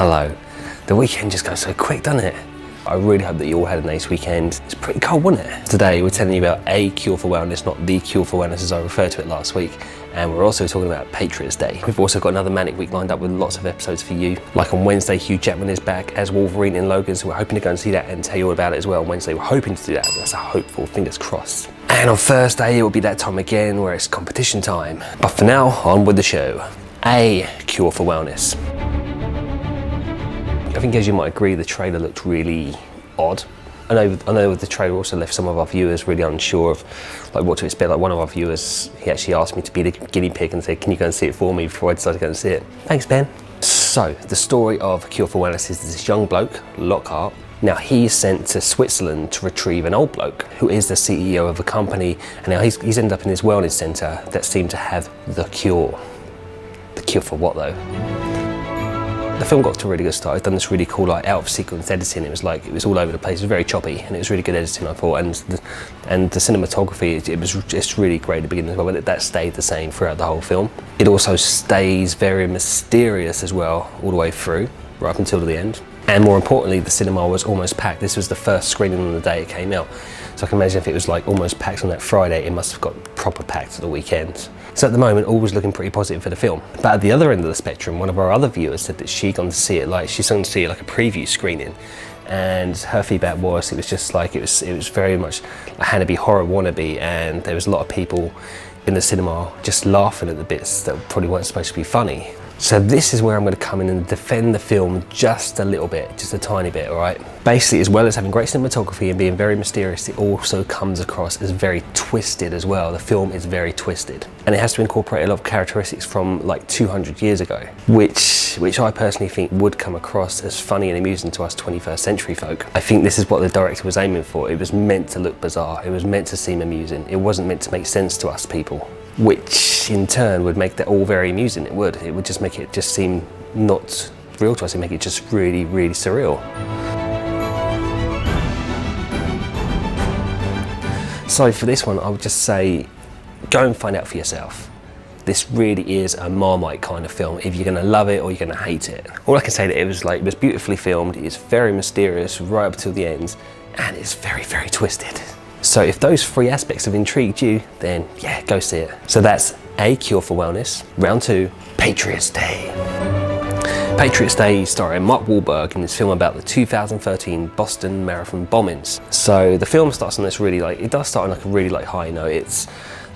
Hello. The weekend just goes so quick, doesn't it? I really hope that you all had a nice weekend. It's pretty cold, wasn't it? Today we're telling you about a cure for wellness, not the cure for wellness as I referred to it last week. And we're also talking about Patriots Day. We've also got another manic week lined up with lots of episodes for you. Like on Wednesday, Hugh Jackman is back as Wolverine in Logan, so we're hoping to go and see that and tell you all about it as well. On Wednesday, we're hoping to do that. That's a hopeful, fingers crossed. And on Thursday, it will be that time again where it's competition time. But for now, on with the show. A cure for wellness. I think, as you might agree, the trailer looked really odd. I know the trailer also left some of our viewers really unsure of like what to expect. Like one of our viewers, he actually asked me to be the guinea pig and said, "Can you go and see it for me?" before I decided to go and see it. Thanks, Ben. So the story of Cure for Wellness is this young bloke, Lockhart. Now he's sent to Switzerland to retrieve an old bloke who is the CEO of a company, and now he's ended up in this wellness centre that seemed to have the cure. The cure for what though? The film got to a really good start. It's done this really cool like out of sequence editing. It was all over the place. It was very choppy and it was really good editing, I thought. And the cinematography, it was just really great at the beginning as well. But that stayed the same throughout the whole film. It also stays very mysterious as well all the way through, right up until the end. And more importantly, the cinema was almost packed. This was the first screening on the day it came out. So I can imagine if it was like almost packed on that Friday, it must have got proper packed at the weekend. So at the moment, all was looking pretty positive for the film. But at the other end of the spectrum, one of our other viewers said that she's gone to see it like a preview screening. And her feedback was, it was just like, it was very much a Hannibal horror wannabe, and there was a lot of people in the cinema just laughing at the bits that probably weren't supposed to be funny. So this is where I'm going to come in and defend the film just a little bit, just a tiny bit, all right? Basically, as well as having great cinematography and being very mysterious, it also comes across as very twisted as well. The film is very twisted. And it has to incorporate a lot of characteristics from like 200 years ago, which I personally think would come across as funny and amusing to us 21st century folk. I think this is what the director was aiming for. It was meant to look bizarre. It was meant to seem amusing. It wasn't meant to make sense to us people, which in turn would make that all very amusing. It would just make it just seem not real to us. It'd make it just really, really surreal. So for this one, I would just say, go and find out for yourself. This really is a Marmite kind of film. If you're gonna love it or you're gonna hate it. All I can say that it was beautifully filmed. It's very mysterious right up till the end, and it's very, very twisted. So if those three aspects have intrigued you, then yeah, go see it. So that's A Cure for Wellness, round 2, Patriots Day. Patriots Day starring Mark Wahlberg in this film about the 2013 Boston Marathon bombings. So the film starts on this really it does start on like a really high note. It's,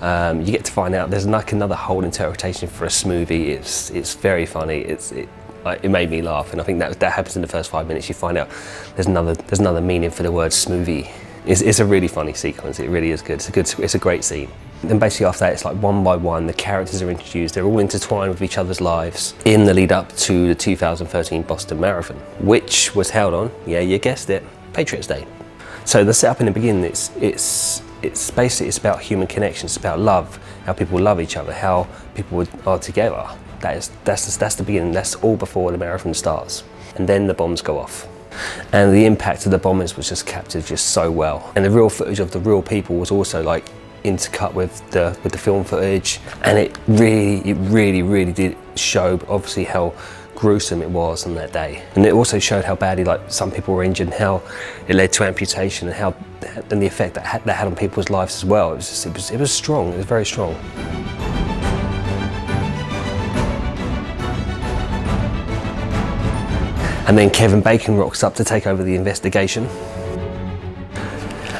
you get to find out there's like another whole interpretation for a smoothie. It's very funny. It made me laugh, and I think that happens in the first 5 minutes. You find out there's another meaning for the word smoothie. It's a really funny sequence. It really is good. It's a great scene. Then basically after that, it's like one by one, the characters are introduced. They're all intertwined with each other's lives in the lead up to the 2013 Boston Marathon, which was held on, yeah, you guessed it, Patriots Day. So the setup in the beginning, it's about human connection. It's about love, how people love each other, how people are together. That's the beginning. That's all before the marathon starts, and then the bombs go off. And the impact of the bombings was just captured just so well. And the real footage of the real people was also like intercut with the film footage. And it really did show obviously how gruesome it was on that day. And it also showed how badly like some people were injured and how it led to amputation and the effect that had on people's lives as well. It was strong, it was very strong. And then Kevin Bacon rocks up to take over the investigation.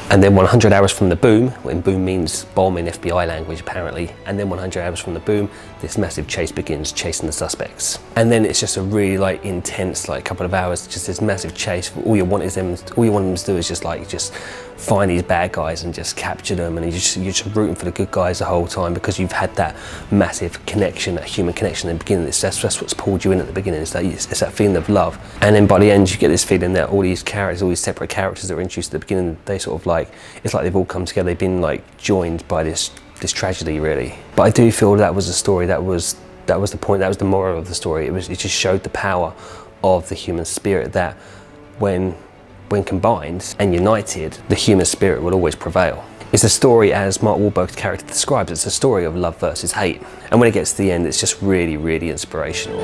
And then 100 hours from the boom, when boom means bomb in FBI language apparently, and then 100 hours from the boom, this massive chase begins, chasing the suspects. And then it's just a really intense couple of hours, just this massive chase. All you want them to do is just find these bad guys and just capture them, and you're just rooting for the good guys the whole time because you've had that massive connection, that human connection in the beginning. That's what's pulled you in at the beginning. It's that feeling of love. And then by the end, you get this feeling that all these separate characters that were introduced at the beginning, they sort of it's like they've all come together. They've been joined by this tragedy, really. But I do feel that was a story. That was the point. That was the moral of the story. It just showed the power of the human spirit, that when combined and united, the human spirit will always prevail. It's a story, as Mark Wahlberg's character describes, it's a story of love versus hate. And when it gets to the end, it's just really, really inspirational.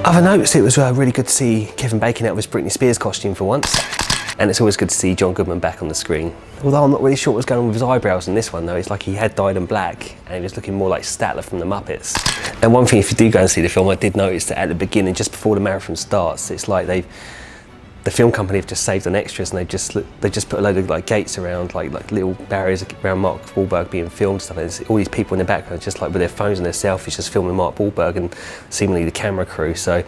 Other notes, it was really good to see Kevin Bacon out of his Britney Spears costume for once. And it's always good to see John Goodman back on the screen. Although I'm not really sure what was going on with his eyebrows in this one though. It's like he had dyed them black and he was looking more like Statler from the Muppets. And one thing, if you do go and see the film, I did notice that at the beginning, just before the marathon starts, it's like the film company have just saved on extras and they just put a load of like gates around, like little barriers around Mark Wahlberg being filmed and stuff. And there's all these people in the background just like with their phones and their selfies just filming Mark Wahlberg and seemingly the camera crew. So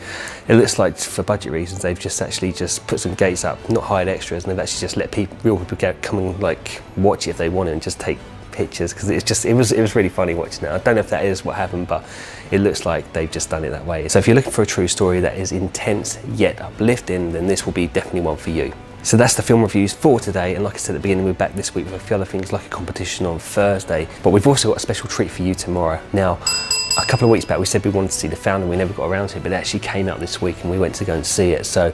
it looks like for budget reasons they've just put some gates up, not hired extras, and they've actually just let real people come and like watch it if they want and just take pictures, because it was really funny watching it. I don't know if that is what happened, but it looks like they've just done it that way. So if you're looking for a true story that is intense yet uplifting, then this will be definitely one for you. So that's the film reviews for today, and like I said at the beginning, we're back this week with a few other things like a competition on Thursday, but we've also got a special treat for you tomorrow. Now, a couple of weeks back we said we wanted to see The Founder, we never got around to it, but it actually came out this week and we went to go and see it. So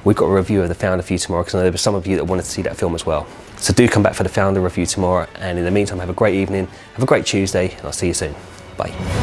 we've got a review of The Founder for you tomorrow, because I know there were some of you that wanted to see that film as well. So do come back for The Founder review tomorrow, and in the meantime, have a great evening, have a great Tuesday, and I'll see you soon. Bye.